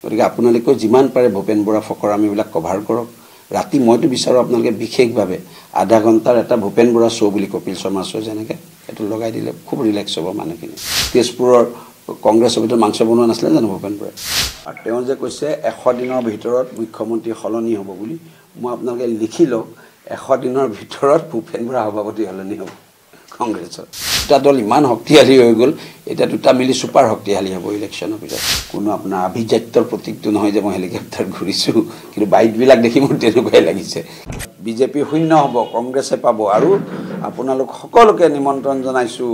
গতিকে আপোনালোকে যিমান পাৰে ভূপেন বৰা ফকৰামিবিলাক কভাৰ কৰক ৰাতি মইতো বিচাৰোঁ আপোনালোকে বিশেষভাৱে আধা ঘণ্টাৰ এটা ভূপেন বৰা শ্ব' বুলি কপিল শৰ্মা শ্ব' যেনেকৈ এইটো লগাই দিলে খুব ৰিলেক্স হ'ব মানুহখিনি তেজপুৰৰ কংগ্ৰেছৰ ভিতৰত মাংস বনোৱা নাছিলে জানো ভূপেন বৰাই আৰু তেওঁ যে কৈছে 100 দিনৰ ভিতৰত মুখ্যমন্ত্ৰী সলনি হ'ব বুলি মই আপোনালোকে লিখি লওক 100 দিনৰ ভিতৰত ভূপেন বৰা সভাপতি সলনি হ'ব কংগ্ৰেছৰ দুটা দল ইমান শক্তিশালী হৈ গ'ল এতিয়া দুটা মিলি ছুপাৰ শক্তিশালী হ'ব ইলেকশ্যনৰ পিছত কোনো আপোনাৰ আভিজাত্যৰ প্ৰতীকটো নহয় যে মই হেলিকপ্টাৰ ঘূৰিছোঁ কিন্তু বাইকবিলাক দেখি মোৰ তেনেকুৱাই লাগিছে বিজেপি শূন্য হ'ব কংগ্ৰেছে পাব আৰু আপোনালোক সকলোকে নিমন্ত্ৰণ জনাইছোঁ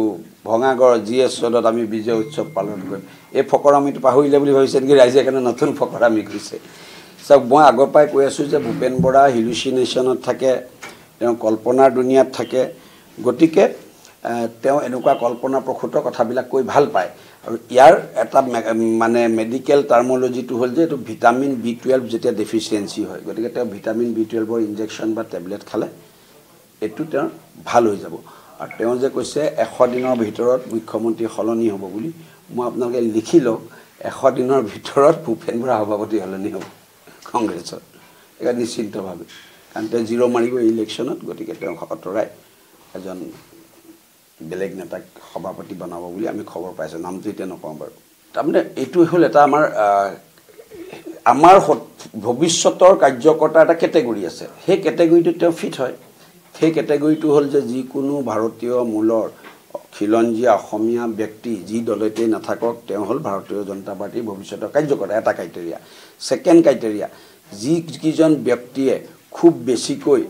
ভঙাগড় GS ৰোডত আমি বিজয় উৎসৱ পালন কৰিম এই ফকৰামিটো পাহৰিলে বুলি ভাবিছে নেকি ৰাইজে কাৰণে নতুন ফকৰামি কৰিছে চাওক মই আগৰ পৰাই কৈ আছোঁ যে ভূপেন বৰা হেলুচিনেশ্যনত থাকে তেওঁ কল্পনাৰ দুনিয়াত থাকে গতিকে তেওঁ এনেকুৱা কল্পনা প্ৰসূত কথাবিলাক কৈ ভাল পায় আৰু ইয়াৰ এটা মানে মেডিকেল টাৰ্মোলজিটো হ'ল যে এইটো ভিটামিন B12 যেতিয়া ডেফিচিয়েঞ্চি হয় গতিকে তেওঁ ভিটামিন B12ৰ ইনজেকশ্যন বা টেবলেট খালে এইটো তেওঁৰ ভাল হৈ যাব আৰু তেওঁ যে কৈছে 100 দিনৰ ভিতৰত মুখ্যমন্ত্ৰী সলনি হ'ব বুলি মই আপোনালোকে লিখি লওক 100 দিনৰ ভিতৰত ভূপেন বৰা সভাপতি সলনি হ'ব কংগ্ৰেছৰ এয়া নিশ্চিতভাৱে কাৰণ তেওঁ জিৰ' মাৰিব ইলেকশ্যনত গতিকে তেওঁ আঁতৰাই এজন বেলেগ নেতাক সভাপতি বনাব বুলি আমি খবৰ পাইছোঁ নামটো এতিয়া নকওঁ বাৰু তাৰমানে এইটো হ'ল এটা আমাৰ ভৱিষ্যতৰ কাৰ্যকৰ্তাৰ এটা কেটেগৰী আছে সেই কেটেগৰীটোত তেওঁ ফিট হয় সেই কেটেগৰীটো হ'ল যে যিকোনো ভাৰতীয় মূলৰ খিলঞ্জীয়া অসমীয়া ব্যক্তি যি দলতেই নাথাকক তেওঁ হ'ল ভাৰতীয় জনতা পাৰ্টিৰ ভৱিষ্যতৰ কাৰ্যকৰ্তা এটা ক্ৰাইটেৰিয়া ছেকেণ্ড ক্ৰাইটেৰিয়া যিকেইজন ব্যক্তিয়ে খুব বেছিকৈ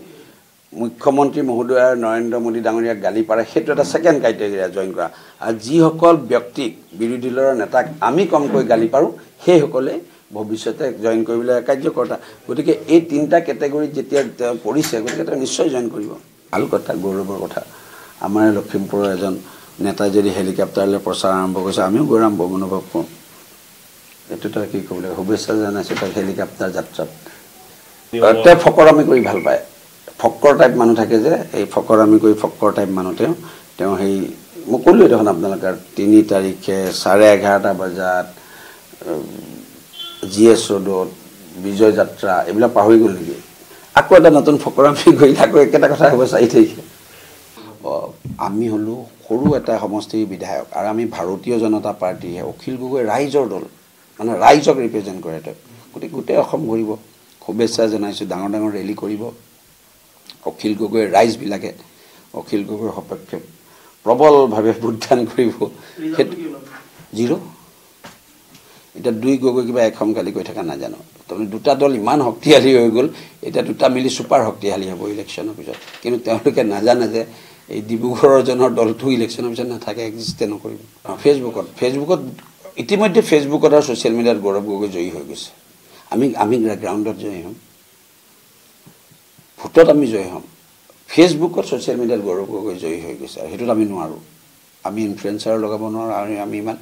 মুখ্যমন্ত্ৰী মহোদয় নৰেন্দ্ৰ মোদী ডাঙৰীয়াক গালি পাৰে সেইটো এটা ছেকেণ্ড ক্ৰাইটেৰিয়া জইন কৰা আৰু যিসকল ব্যক্তিক বিৰোধী দলৰ নেতাক আমি কমকৈ গালি পাৰোঁ সেইসকলে ভৱিষ্যতে জইন কৰিবলৈ কাৰ্যকৰ্তা গতিকে এই তিনিটা কেটেগৰীত যেতিয়া তেওঁ পৰিছে গতিকে তেওঁ নিশ্চয় জইন কৰিব ভাল কথা গৌৰৱৰ কথা আমাৰ লখিমপুৰৰ এজন নেতাই যদি হেলিকপ্টাৰলৈ প্ৰচাৰ আৰম্ভ কৰিছে আমিও গৌৰৱ অনুভৱ কৰোঁ এইটো তাৰ কি ক'ব লাগে শুভেচ্ছা জনাইছোঁ তাক হেলিকপ্টাৰ যাত্ৰাত তেওঁ ফকৰামি কৰি ভাল পায় ফক্কৰ টাইপ মানুহ থাকে যে এই ফকৰামি কৰি ফক্কৰ টাইপ মানুহ তেওঁ সেই মই ক'লোৱে দেখোন আপোনালোকে 3 তাৰিখে 11:30 বজাত GS ৰোডত বিজয় যাত্ৰা এইবিলাক পাহৰি গ'ল নেকি আকৌ এটা নতুন ফকৰামি কৰি আকৌ একেটা কথা হ'ব 4 তাৰিখে আমি হ'লোঁ সৰু এটা সমষ্টিৰ বিধায়ক আৰু আমি ভাৰতীয় জনতা পাৰ্টীহে অখিল গগৈ ৰাইজৰ দল মানে ৰাইজক ৰিপ্ৰেজেণ্ট কৰে তেওঁ গতিকে গোটেই অসম ঘূৰিব শুভেচ্ছা জনাইছোঁ ডাঙৰ ডাঙৰ ৰেলী কৰিব অখিল গগৈৰ ৰাইজবিলাকে অখিল গগৈৰ সপক্ষে প্ৰবলভাৱে ভোটদান কৰিব সেইটো জিৰ' এতিয়া 2 গগৈ কিবা এখন গালি কৈ থকা নাজানো তাৰমানে দুটা দল ইমান শক্তিশালী হৈ গ'ল এতিয়া দুটা মিলি ছুপাৰ শক্তিশালী হ'ব ইলেকশ্যনৰ পিছত কিন্তু তেওঁলোকে নাজানে যে এই ডিব্ৰুগড়ৰ জনৰ দলটো ইলেকশ্যনৰ পিছত নাথাকে এক্সিষ্টে নকৰিব ফেচবুকত ইতিমধ্যে ফেচবুকত আৰু ছ'চিয়েল মিডিয়াত গৌৰৱ গগৈ জয়ী হৈ গৈছে আমি গ্ৰাউণ্ডত জয়ী হ'ম ভোটত আমি জয়ী হ'ম ফেচবুকত ছ'চিয়েল মিডিয়াত গৌৰৱ গগৈ জয়ী হৈ গৈছে আৰু সেইটোত আমি নোৱাৰোঁ আমি ইনফ্লুৱেঞ্চাৰ লগাব নোৱাৰোঁ আৰু আমি ইমান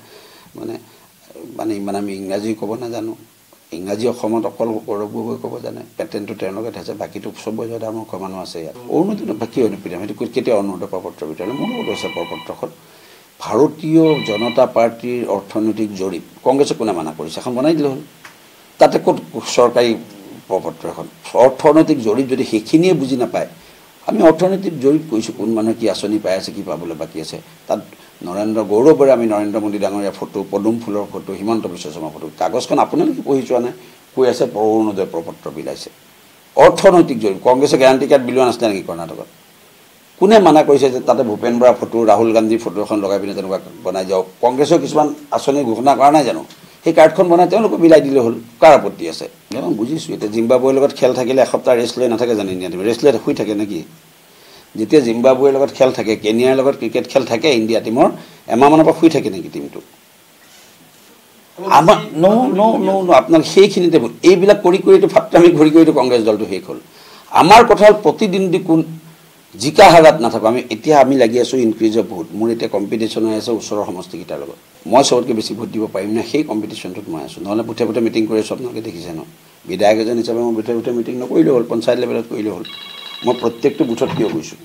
আমি ইংৰাজী ক'ব নাজানো ইংৰাজী অসমত অকল গৌৰৱ গগৈ ক'ব জানে পেটেণ্টটো তেওঁলোকে থাকে বাকীটো চব বজাত আমাৰ মুখ্য মানুহ আছে ইয়াত অৰুণোদয় বাকী অনুপ্ৰিয়াম সেইটো কেতিয়া অৰুণোদয় প্ৰপত্ৰ ভিতৰলৈ মোৰ লগত আছে প্ৰপত্ৰখন ভাৰতীয় জনতা পাৰ্টীৰ অৰ্থনৈতিক জৰীপ কংগ্ৰেছে কোনে মানা কৰিছে এখন বনাই দিলে হ'ল তাতে ক'ত চৰকাৰী প্ৰপত্ৰ এখন অৰ্থনৈতিক জৰীপ যদি সেইখিনিয়ে বুজি নাপায় আমি অৰ্থনৈতিক জৰীপ কৰিছোঁ কোন মানুহে কি আঁচনি পাই আছে কি পাবলৈ বাকী আছে তাত গৌৰৱেৰে আমি নৰেন্দ্ৰ মোদী ডাঙৰীয়া ফটো পদুম ফুলৰ ফটো হিমন্ত বিশ্ব শৰ্মাৰ ফটো কাগজখন আপোনালোকে পঢ়ি যোৱা নাই কৈ আছে অৰুণোদয় প্ৰপত্ৰ বিলাইছে অৰ্থনৈতিক জৰীপ কংগ্ৰেছে গেৰাণ্টি কাৰ্ড বিলোৱা নাছিলে নেকি কৰ্ণাটকত কোনে মানা কৰিছে যে তাতে ভূপেন বৰা ফটো ৰাহুল গান্ধীৰ ফটো এখন লগাই পিনে তেনেকুৱা বনাই যাওক কংগ্ৰেছৰ কিছুমান আঁচনি ঘোষণা কৰা নাই জানো সেই কাৰ্ডখন বনাই তেওঁলোকে বিলাই দিলে হ'ল কাৰ আপত্তি আছে মই বুজিছোঁ এতিয়া জিম্বাবুৱেৰ লগত খেল থাকিলে এসপ্তাহ ৰেষ্ট লৈ নাথাকে জানো ইণ্ডিয়া টিমে ৰেষ্ট লৈ শুই থাকে নেকি যেতিয়া জিম্বাবুৱেৰ লগত খেল থাকে কেনিয়াৰ লগত ক্ৰিকেট খেল থাকে ইণ্ডিয়া টিমৰ এমাহমানৰ পৰা শুই থাকে নেকি টিমটো আমাৰ আপোনাক সেইখিনিতে ভুল এইবিলাক কৰি কৰিতো ফাট্টামি ঘূৰি কৰিতো কংগ্ৰেছ দলটো শেষ হ'ল আমাৰ কথা হ'ল প্ৰতিদ্বন্দ্বী কোন জিকা হাৰাত নাথাকোঁ এতিয়া আমি লাগি আছোঁ ইনক্ৰিজ অফ ভোট মোৰ এতিয়া কম্পিটিশ্যন হৈ আছে ওচৰৰ সমষ্টিকেইটাৰ লগত মই চবতকৈ বেছি ভোট দিব পাৰিম নে সেই কম্পিটিশ্যনটোত মই আছোঁ নহ'লে বুথে বুথে মিটিং কৰি আছোঁ আপোনালোকে দেখিছে ন বিধায়ক এজন হিচাপে মই বুথে বুথে মিটিং নকৰিলেও হ'ল পঞ্চায়ত লেভেলত কৰিলেও হ'ল মই প্ৰত্যেকটো বুথত কিয় গৈছোঁ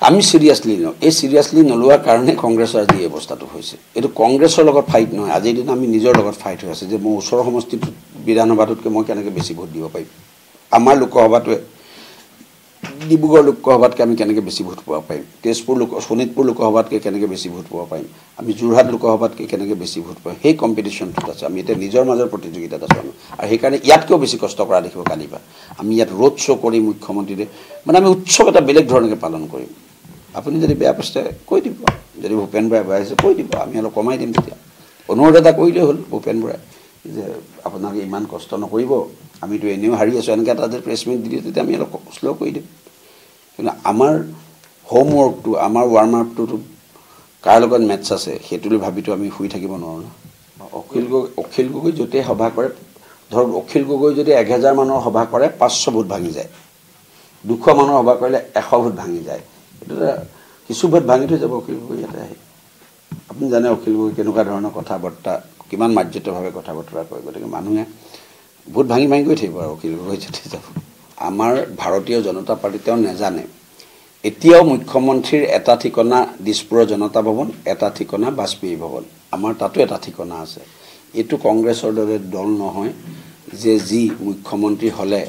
আমি সিৰিয়াছলি লওঁ এই সিৰিয়াছলি নলোৱাৰ কাৰণে কংগ্ৰেছৰ আজি এই অৱস্থাটো হৈছে এইটো কংগ্ৰেছৰ লগত ফাইট নহয় আজিৰ দিন আমি নিজৰ লগত ফাইট হৈ আছে যে মই ওচৰৰ সমষ্টিটোত বিধানসভাটোতকৈ মই কেনেকৈ বেছি ভোট দিব পাৰিম আমাৰ লোকসভাটোৱে ডিব্ৰুগড় লোকসভাতকৈ আমি কেনেকৈ বেছি ভোট পাব পাৰিম তেজপুৰ শোণিতপুৰ লোকসভাতকৈ কেনেকৈ বেছি ভোট পাব পাৰিম আমি যোৰহাট লোকসভাতকৈ কেনেকৈ বেছি ভোট পাম সেই কম্পিটিশ্যনটোত আছে আমি এতিয়া নিজৰ মাজৰ প্ৰতিযোগিতাত আছোঁ আৰু সেইকাৰণে ইয়াতকৈও বেছি কষ্ট কৰা দেখিব কালিৰ আমি ইয়াত ৰোড শ্ব' কৰি মুখ্যমন্ত্ৰীৰে মানে আমি উৎসৱ এটা বেলেগ ধৰণে পালন কৰিম আপুনি যদি বেয়া পাইছে কৈ দিব যদি ভূপেন বৰাই বেয়া হৈছে কৈ দিব আমি অলপ কমাই দিম তেতিয়া অনুৰোধ এটা কৰিলেই হ'ল ভূপেন বৰাই যে আপোনালোকে ইমান কষ্ট নকৰিব আমিতো এনেও হাৰি আছোঁ এনেকৈ এটা যদি প্ৰেছ মিট দি দিয়ে তেতিয়া আমি অলপ শ্ল' কৰি দিম কিন্তু আমাৰ হোমৱৰ্কটো আমাৰ ৱাৰ্ম আপটো কাৰ লগত মেটছ আছে সেইটোলৈ ভাবিতো আমি শুই থাকিব নোৱাৰোঁ ন অখিল গগৈ য'তেই সভা কৰে ধৰক অখিল গগৈ যদি 1000 মানুহৰ সভা কৰে 500 ভোট ভাঙি যায় 200 মানুহৰ সভা কৰিলে 100 ভোট ভাঙি যায় এইটো কিছু ভোট ভাঙি থৈ যাব অখিল গগৈ ইয়াতে আহি আপুনি জানে অখিল গগৈ কেনেকুৱা ধৰণৰ কথা বাৰ্তা কিমান মাৰ্জিতভাৱে কথা বতৰা কয় গতিকে মানুহে ভোট ভাঙি গৈ থাকিব আৰু অখিল গগৈ যাতে যাব আমাৰ ভাৰতীয় জনতা পাৰ্টি তেওঁ নেজানে এতিয়াও মুখ্যমন্ত্ৰীৰ এটা ঠিকনা দিছপুৰৰ জনতা ভৱন এটা ঠিকনা বাজপেয়ী ভৱন আমাৰ তাতো এটা ঠিকনা আছে এইটো কংগ্ৰেছৰ দৰে দল নহয় যে যি মুখ্যমন্ত্ৰী হ'লে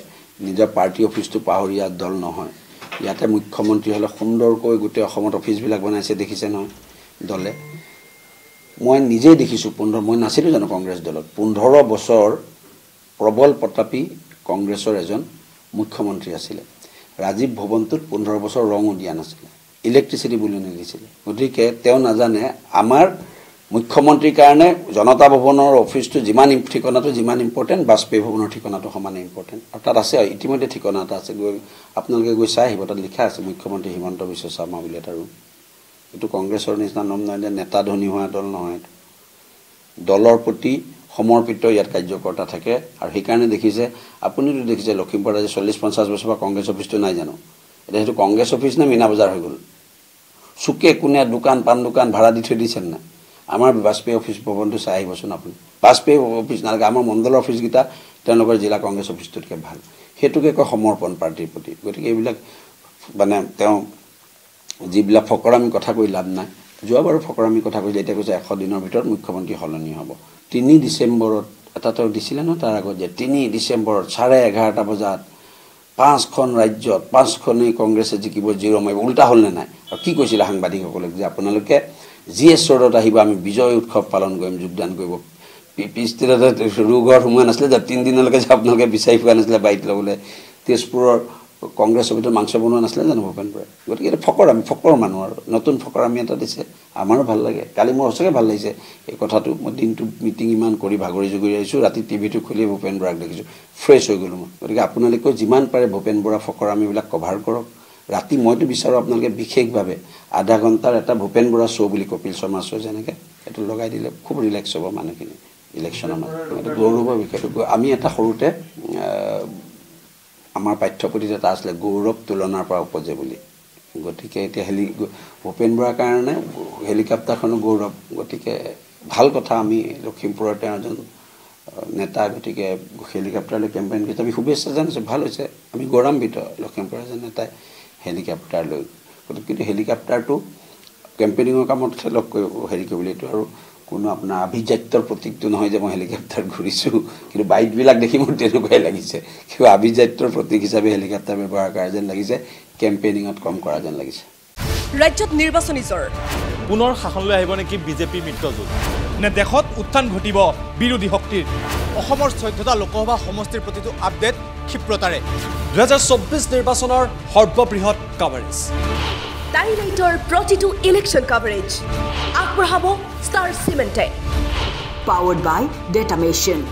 নিজৰ পাৰ্টি অফিচটো পাহৰিয়া দল নহয় ইয়াতে মুখ্যমন্ত্ৰী হ'লে সুন্দৰকৈ গোটেই অসমত অফিচবিলাক বনাইছে দেখিছে নহয় দলে মই নিজেই দেখিছোঁ মই নাছিলোঁ জানো কংগ্ৰেছ দলত 15 বছৰ প্ৰবল প্ৰতাপী কংগ্ৰেছৰ এজন মুখ্যমন্ত্ৰী আছিলে ৰাজীৱ ভৱনটোত 15 বছৰ ৰঙো দিয়া নাছিলে ইলেক্ট্ৰিচিটি বুলি নিদিছিলে গতিকে তেওঁ নাজানে আমাৰ মুখ্যমন্ত্ৰীৰ কাৰণে জনতা ভৱনৰ অফিচটো যিমান ঠিকনাটো যিমান ইম্পৰ্টেণ্ট বাজপেয়ী ভৱনৰ ঠিকনাটো সমানে ইম্পৰ্টেণ্ট আৰু তাত আছে ইতিমধ্যে ঠিকনা এটা আছে আপোনালোকে গৈ চাই আহিব তাত লিখা আছে মুখ্যমন্ত্ৰী হিমন্ত বিশ্ব শৰ্মা বুলি এটা ৰুম এইটো কংগ্ৰেছৰ নিচিনা নাম নহয় যে নেতা ধনী হোৱা দল নহয় দলৰ প্ৰতি সমৰ্পিত ইয়াত কাৰ্যকৰ্তা থাকে আৰু সেইকাৰণে দেখিছে আপুনিতো দেখিছে লখিমপুৰত আজি 40-50 বছৰ পৰা কংগ্ৰেছ অফিচটো নাই জানো এতিয়া সেইটো কংগ্ৰেছ অফিচ নে মিনা বজাৰ হৈ গ'ল চুকে কোনে দোকান পাণ দোকান ভাড়া দি থৈ দিছে না আমাৰ বাজপেয়ী অফিচ ভৱনটো চাই আহিবচোন আপুনি বাজপেয়ী অফিচ নালাগে আমাৰ মণ্ডলৰ অফিচকেইটা তেওঁলোকৰ জিলা কংগ্ৰেছ অফিচটোতকৈ ভাল সেইটোকে কয় সমৰ্পণ পাৰ্টিৰ প্ৰতি গতিকে এইবিলাক মানে তেওঁ যিবিলাক ফকৰামি কথা কৈ লাভ নাই যোৱাবাৰো ফকৰামি কথা কৈছে এতিয়া কৈছে 100 দিনৰ ভিতৰত মুখ্যমন্ত্ৰী সলনি হ'ব 3 ডিচেম্বৰত এটা তেওঁ দিছিলে ন তাৰ আগত যে 3 ডিচেম্বৰত 11:30 বজাত 5খন ৰাজ্যত 5খনেই কংগ্ৰেছে জিকিব জিৰ' মাৰিব উল্টা হ'ল নে নাই আৰু কি কৈছিলে সাংবাদিকসকলক যে আপোনালোকে জিএছ ৰোডত আহিব আমি বিজয় উৎসৱ পালন কৰিম যোগদান কৰিব পিছদিনাতে ৰুঘৰত সোমোৱা নাছিলে যে 3 দিনলৈকে যে আপোনালোকে বিচাৰি পোৱা নাছিলে বাইক ল'বলৈ তেজপুৰৰ কংগ্ৰেছ অফিচত মাংস বনোৱা নাছিলে জানো ভূপেন বৰাই গতিকে এটা ফকৰ মানুহ আৰু নতুন ফকৰামি এটা দিছে আমাৰো ভাল লাগে কালি মোৰ সঁচাকৈ ভাল লাগিছে এই কথাটো মই দিনটো মিটিং ইমান কৰি ভাগৰি জুগৰি আহিছোঁ ৰাতি টিভিটো খুলি ভূপেন বৰাক দেখিছোঁ ফ্ৰেছ হৈ গ'লোঁ মই গতিকে আপোনালোকেও যিমান পাৰে ভূপেন বৰা ফকৰামিবিলাক কভাৰ কৰক ৰাতি মইতো বিচাৰোঁ আপোনালোকে বিশেষভাৱে আধা ঘণ্টাৰ এটা ভূপেন বৰা শ্ব' বুলি কপিল শৰ্মা শ্ব' যেনেকৈ এইটো লগাই দিলে খুব ৰিলেক্স হ'ব মানুহখিনি ইলেকশ্যনৰ মাজত গৌৰৱৰ বিষয়টো আমি এটা সৰুতে আমাৰ পাঠ্যপুথিত এটা আছিলে গৌৰৱ তুলনাৰ পৰা উপজে বুলি গতিকে এতিয়া ভূপেন বৰাৰ কাৰণে হেলিকপ্টাৰখনো গৌৰৱ গতিকে ভাল কথা আমি লখিমপুৰৰ তেওঁ এজন নেতা গতিকে হেলিকপ্টাৰলৈ কেম্পেইন কৰিছে আমি শুভেচ্ছা জানিছোঁ ভাল হৈছে আমি গৌৰৱান্বিত লখিমপুৰৰ এজন নেতাই হেলিকপ্টাৰ লৈ গতিকে কিন্তু হেলিকপ্টাৰটো কেম্পেইনিঙৰ কামত হেৰি কৰিবলৈ এইটো আৰু কোনো আপোনাৰ আভিজাত্যৰ প্ৰতীকটো নহয় যে মই হেলিকপ্টাৰ ঘূৰিছোঁ কিন্তু বাইকবিলাক দেখি মোৰ তেনেকুৱাই লাগিছে কিবা আভিজাত্যৰ প্ৰতীক হিচাপে হেলিকপ্টাৰ ব্যৱহাৰ কৰা যেন লাগিছে কেম্পেইনিঙত কম কৰা যেন লাগিছে ৰাজ্যত নিৰ্বাচনী জ্বৰ পুনৰ শাসনলৈ আহিব নেকি বিজেপি মিত্ৰজোঁট নে দেশত উত্থান ঘটিব বিৰোধী শক্তিৰ অসমৰ 14টা লোকসভা সমষ্টিৰ প্ৰতিটো আপডেট ক্ষিপ্ৰতাৰে 2024 নিৰ্বাচনৰ সৰ্ববৃহৎ কভাৰেজ টাইলাইটৰ প্ৰতিটো ইলেকশ্যন কভাৰেজ আগবঢ়াব star চিমেণ্টে powered by Data Machine.